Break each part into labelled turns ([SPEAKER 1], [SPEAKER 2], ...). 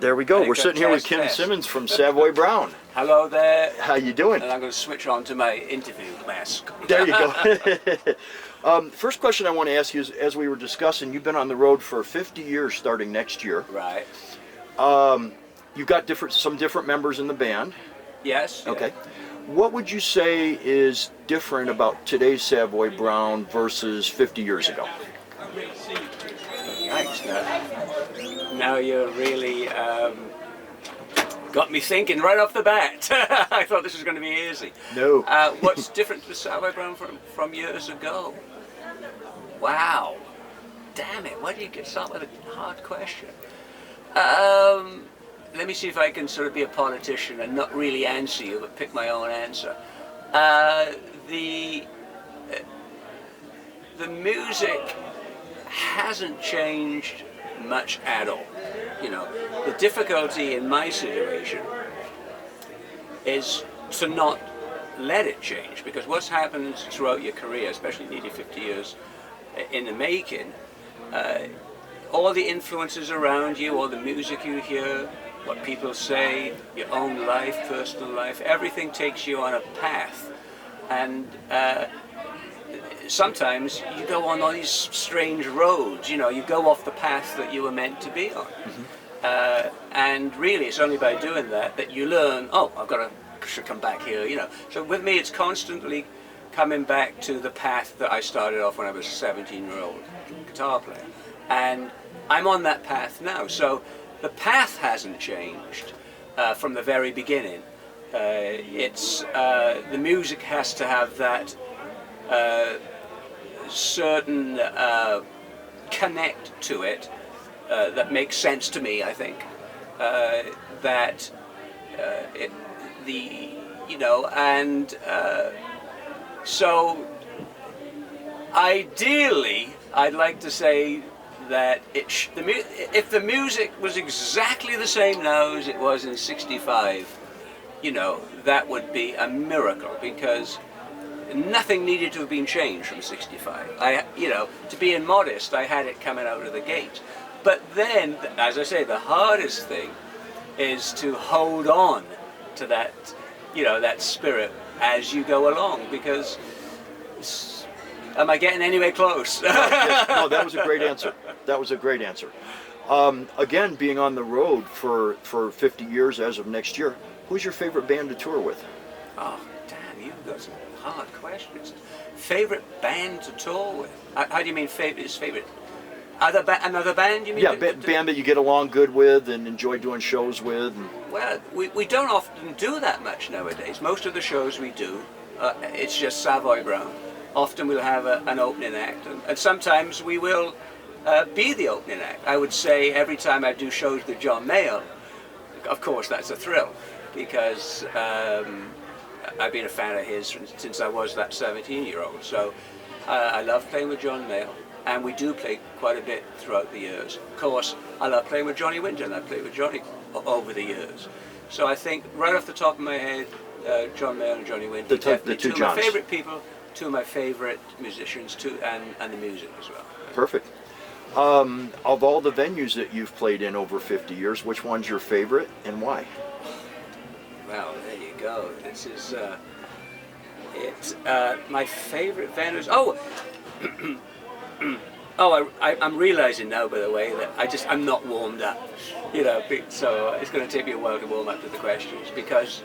[SPEAKER 1] There we go. We're sitting here with Ken Simmonds from Savoy Brown.
[SPEAKER 2] Hello there.
[SPEAKER 1] How you doing?
[SPEAKER 2] And I'm going to switch on to my interview mask.
[SPEAKER 1] There you go. First question I want to ask you is, as we were discussing, you've been on the road for 50 years starting next year.
[SPEAKER 2] Right.
[SPEAKER 1] You've got some different members in the band.
[SPEAKER 2] Yes.
[SPEAKER 1] Okay. What would you say is different about today's Savoy Brown versus 50 years ago?
[SPEAKER 2] Thanks. Now you're really got me thinking right off the bat. I thought this was going to be easy.
[SPEAKER 1] No.
[SPEAKER 2] What's different to Savoy Brown from years ago? Wow. Damn it. Why do you start with a hard question? Let me see if I can sort of be a politician and not really answer you, but pick my own answer. The music hasn't changed much at all. You know, the difficulty in my situation is to not let it change, because what's happened throughout your career, especially nearly 50 years in the making, all the influences around you, all the music you hear, what people say, your own life, personal life, everything takes you on a path. And sometimes you go on all these strange roads, you know, you go off the path that you were meant to be on. Mm-hmm. And really it's only by doing that you learn, oh, should come back here, you know. So with me it's constantly coming back to the path that I started off when I was a 17-year-old guitar player. And I'm on that path now. So the path hasn't changed from the very beginning. The music has to have that certain connect to it that makes sense to me, I think. So ideally I'd like to say that if the music was exactly the same now as it was in '65, you know, that would be a miracle, because nothing needed to have been changed from '65. You know, to be modest, I had it coming out of the gate. But then, as I say, the hardest thing is to hold on to that, you know, that spirit as you go along, because am I getting anywhere close?
[SPEAKER 1] No, that was a great answer. That was a great answer. Again, being on the road for 50 years as of next year, who's your favorite band to tour with?
[SPEAKER 2] Oh, damn, you've got some hard questions. Favorite band to tour with? How do you mean favorite? Is favorite another band, you mean?
[SPEAKER 1] Yeah, band that you get along good with and enjoy doing shows with.
[SPEAKER 2] Well, we don't often do that much nowadays. Most of the shows we do, it's just Savoy Brown. Often we'll have an opening act, and sometimes we will be the opening act. I would say every time I do shows with John Mayall, of course that's a thrill, because I've been a fan of his since I was that 17-year-old. So I love playing with John Mayall, and we do play quite a bit throughout the years. Of course, I love playing with Johnny Winter, and I've played with Johnny over the years. So I think right off the top of my head, John Mayall and Johnny Winter,
[SPEAKER 1] the two
[SPEAKER 2] of my favorite people, two of my favorite musicians, and the music as well.
[SPEAKER 1] Perfect. Of all the venues that you've played in over 50 years, which one's your favorite and why?
[SPEAKER 2] Well, there you go. This is my favorite venues. I'm realizing now, by the way, that I'm not warmed up. You know, so it's going to take me a while to warm up to the questions, because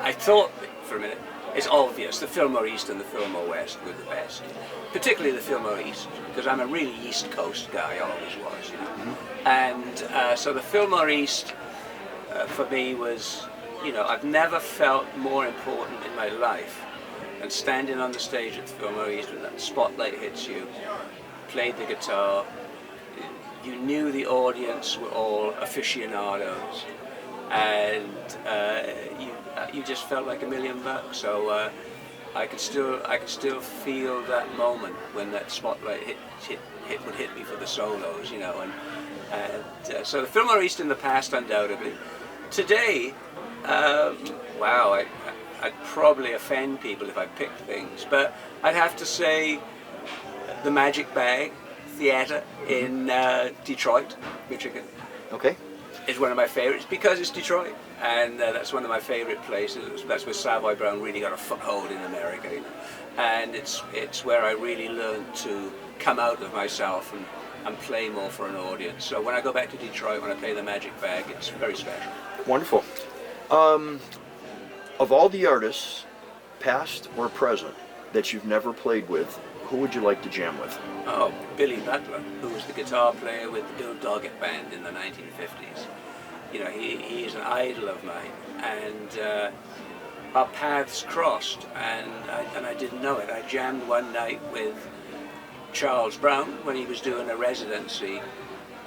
[SPEAKER 2] I thought for a minute, it's obvious, the Fillmore East and the Fillmore West were the best. Particularly the Fillmore East, because I'm a really East Coast guy, I always was, you know. Mm-hmm. And so the Fillmore East, for me, was, you know, I've never felt more important in my life than standing on the stage at the Fillmore East when that spotlight hits you, played the guitar, you knew the audience were all aficionados, and you just felt like $1 million. So I could still feel that moment when that spotlight would hit me for the solos, you know. And so the Fillmore East in the past, undoubtedly. Today, wow, I'd probably offend people if I picked things, but I'd have to say the Magic Bag Theatre in Detroit, Michigan.
[SPEAKER 1] Okay.
[SPEAKER 2] is one of my favorites because it's Detroit, and that's one of my favorite places. That's where Savoy Brown really got a foothold in America, you know. And it's where I really learned to come out of myself and play more for an audience. So when I go back to Detroit, when I play the Magic Bag, it's very special.
[SPEAKER 1] Wonderful. Of all the artists, past or present, that you've never played with, who would you like to jam with?
[SPEAKER 2] Oh, Billy Butler, who was the guitar player with the Bill Doggett Band in the 1950s. You know, he is an idol of mine, and our paths crossed, and I didn't know it. I jammed one night with Charles Brown when he was doing a residency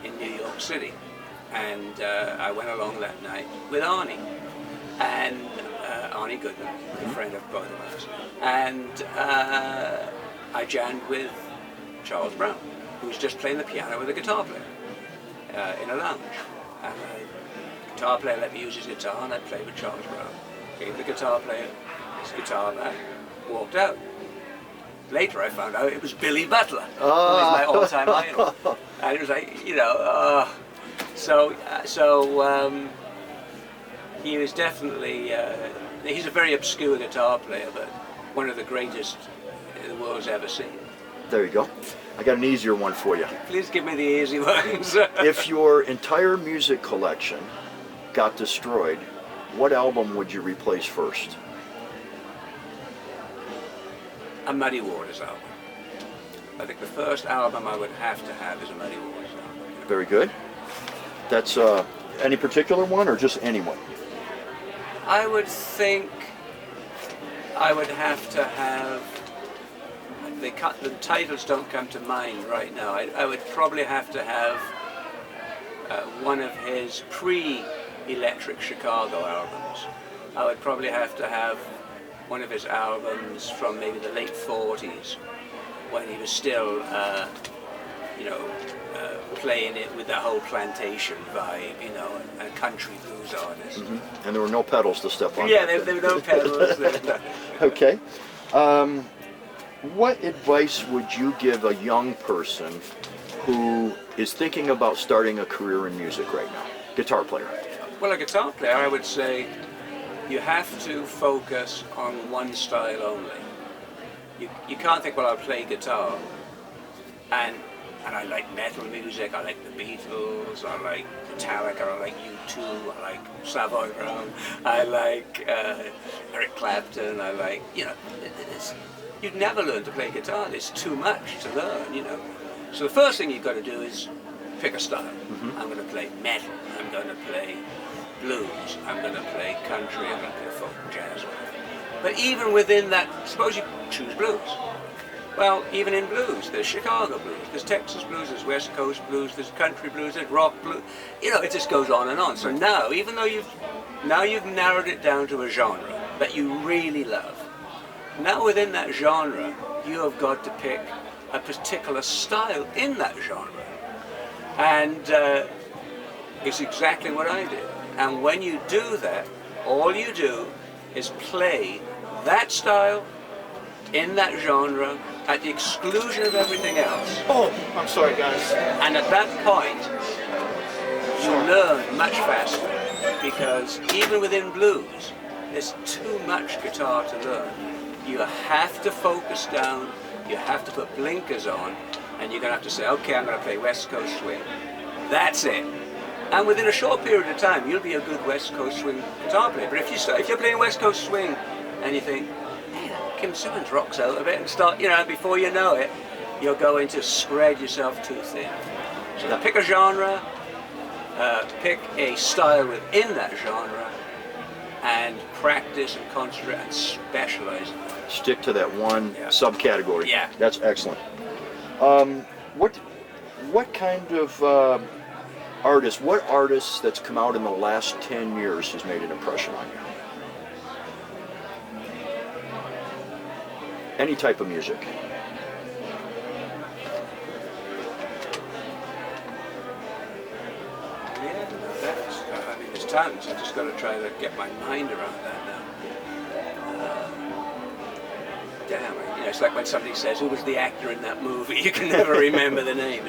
[SPEAKER 2] in New York City, and I went along that night with Arnie, and Arnie Goodman, a friend of both of us, and I jammed with Charles Brown, who was just playing the piano with a guitar player in a lounge, and the guitar player let me use his guitar, and I played with Charles Brown. Gave the guitar player his guitar back, walked out. Later I found out it was Billy Butler, who is my all-time idol. And it was like, you know, he was definitely, he's a very obscure guitar player, but one of the greatest the world's ever seen.
[SPEAKER 1] There you go. I got an easier one for you.
[SPEAKER 2] Please give me the easy ones.
[SPEAKER 1] If your entire music collection got destroyed, what album would you replace first?
[SPEAKER 2] A Muddy Waters album. I think the first album I would have to have is a Muddy Waters album.
[SPEAKER 1] Very good. That's any particular one or just any one?
[SPEAKER 2] I would think I would have to have, the titles don't come to mind right now. I would probably have to have one of his pre-Electric Chicago albums. I would probably have to have one of his albums from maybe the late 40s, when he was still, playing it with the whole plantation vibe, you know, and a country blues artist.
[SPEAKER 1] Mm-hmm. And there were no pedals to step on.
[SPEAKER 2] Yeah, there were no pedals.
[SPEAKER 1] Okay. What advice would you give a young person who is thinking about starting a career in music right now? Guitar player.
[SPEAKER 2] Well, a guitar player, I would say you have to focus on one style only. You can't think, well, I'll play guitar, and I like metal music, I like the Beatles, I like Metallica, I like U2, I like Savoy Brown, I like Eric Clapton, I like, you know, you'd never learn to play guitar. There's too much to learn, you know. So the first thing you've got to do is pick a style. Mm-hmm. I'm going to play metal, I'm going to play blues, I'm going to play country, I'm going to play folk, jazz, whatever. But even within that, suppose you choose blues. Well, even in blues, there's Chicago blues, there's Texas blues, there's West Coast blues, there's country blues, there's rock blues. You know, it just goes on and on. So now, even though you've narrowed it down to a genre that you really love, now within that genre, you have got to pick a particular style in that genre. And it's exactly what I did. And when you do that, all you do is play that style in that genre at the exclusion of everything else.
[SPEAKER 3] Oh, I'm sorry, guys.
[SPEAKER 2] And at that point, you learn much faster, because even within blues, there's too much guitar to learn. You have to focus down, you have to put blinkers on, and you're going to have to say, okay, I'm going to play West Coast swing. That's it. And within a short period of time, you'll be a good West Coast swing guitar player. But if you're playing West Coast swing, and you think, hey, Kim Simmonds rocks out a bit, and start, you know, before you know it, you're going to spread yourself too thin. So pick a genre, pick a style within that genre, and practice and concentrate and specialize in that.
[SPEAKER 1] Stick to that one subcategory.
[SPEAKER 2] Yeah.
[SPEAKER 1] That's excellent. What kind of what artist that's come out in the last 10 years has made an impression on you? Any type of music.
[SPEAKER 2] Yeah, I mean, there's tons. I've just got to try to get my mind around that now. Damn, you know, it's like when somebody says, who was the actor in that movie? You can never remember the name.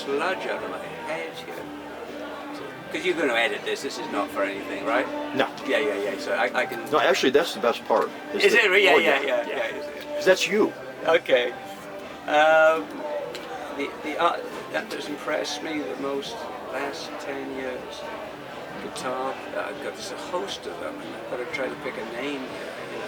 [SPEAKER 2] sludge out of my head here. Because you're going to edit this. This is not for anything, right?
[SPEAKER 1] No.
[SPEAKER 2] Yeah. So I can.
[SPEAKER 1] No, actually, that's the best part.
[SPEAKER 2] Is
[SPEAKER 1] that-
[SPEAKER 2] it? Yeah.
[SPEAKER 1] oh,
[SPEAKER 2] Yeah.
[SPEAKER 1] 'Cause that's you.
[SPEAKER 2] Okay. The art that has impressed me the most last 10 years. Guitar. I've got just a host of them, and I've got to try to pick a name here. You know.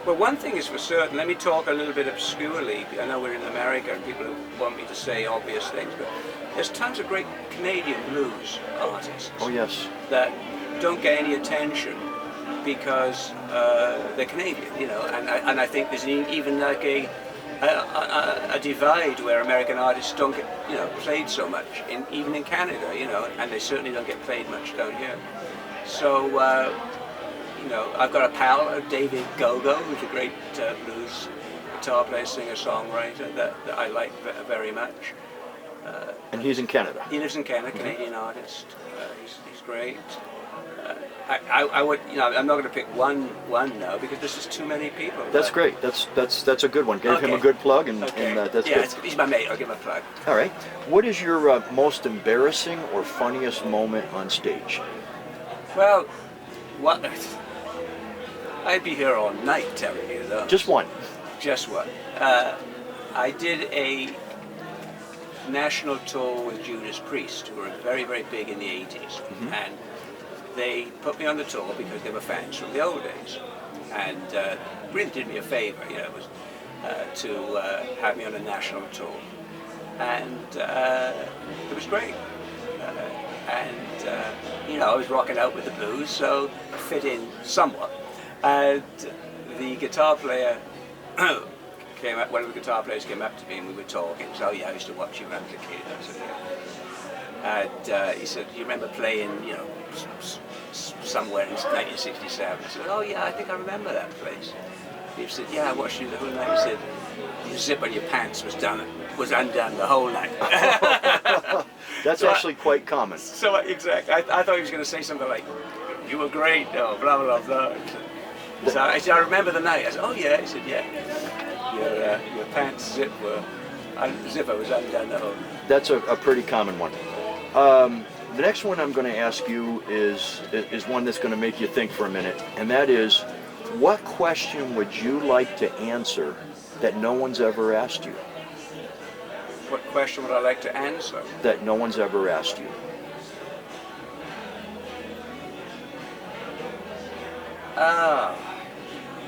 [SPEAKER 2] Well, one thing is for certain. Let me talk a little bit obscurely. I know we're in America, and people want me to say obvious things, but there's tons of great Canadian blues artists.
[SPEAKER 1] Oh yes.
[SPEAKER 2] That don't get any attention because they're Canadian, you know, and I think there's even like a divide where American artists don't get, you know, played so much, even in Canada, you know, and they certainly don't get played much down here. So, you know, I've got a pal, David Gogo, who's a great blues guitar player, singer, songwriter that I like very much.
[SPEAKER 1] And he's in Canada.
[SPEAKER 2] He lives in Canada, Canadian artist. He's great. I would, you know, I'm not going to pick one now because there's just too many people.
[SPEAKER 1] That's great. That's a good one. Gave him a
[SPEAKER 2] Okay.
[SPEAKER 1] good plug, and,
[SPEAKER 2] Okay.
[SPEAKER 1] and that's
[SPEAKER 2] yeah,
[SPEAKER 1] good.
[SPEAKER 2] he's my mate. I'll give him a plug.
[SPEAKER 1] All right. What is your most embarrassing or funniest moment on stage?
[SPEAKER 2] Well, what? I'd be here all night telling you though.
[SPEAKER 1] Just one.
[SPEAKER 2] Just one. I did a national tour with Judas Priest, who were very, very big in the 80s, and they put me on the tour because they were fans from the old days, and really did me a favor, you know, it was to have me on a national tour, and it was great. You know, I was rocking out with the blues, so I fit in somewhat. And the guitar player came up, one of the guitar players came up to me and we were talking. He said, "Oh yeah, I used to watch you when I was a kid." I said, "Yeah." And he said, "You remember playing, you know, somewhere in 1967?" I said, "Oh yeah, I think I remember that place." He said, "Yeah, I watched you the whole night." He said, "Your zip on your pants was undone the whole night."
[SPEAKER 1] That's
[SPEAKER 2] So
[SPEAKER 1] actually quite common.
[SPEAKER 2] So exactly, I thought he was going to say something like, "You were great," or blah blah blah. So I said, "I remember the night." I said, "Oh yeah." He said, "Yeah, your pants zipper was undone the whole night."
[SPEAKER 1] That's a pretty common one. The next one I'm going to ask you is one that's going to make you think for a minute, and that is, what question would you like to answer that no one's ever asked you?
[SPEAKER 2] What question would I like to answer?
[SPEAKER 1] That no one's ever asked you.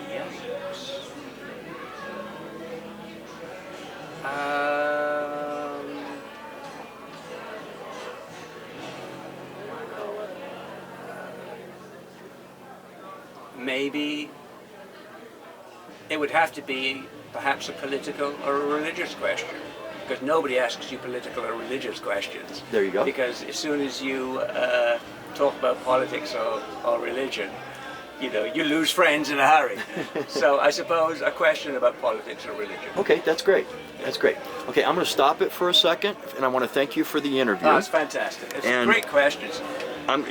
[SPEAKER 2] Yes. Maybe it would have to be perhaps a political or a religious question, because nobody asks you political or religious questions.
[SPEAKER 1] There you go.
[SPEAKER 2] Because as soon as you talk about politics or religion, you know, you lose friends in a hurry. So I suppose a question about politics or religion.
[SPEAKER 1] Okay, that's great. That's great. Okay, I'm going to stop it for a second, and I want to thank you for the interview.
[SPEAKER 2] Oh, it's fantastic. It's
[SPEAKER 1] And-
[SPEAKER 2] great questions.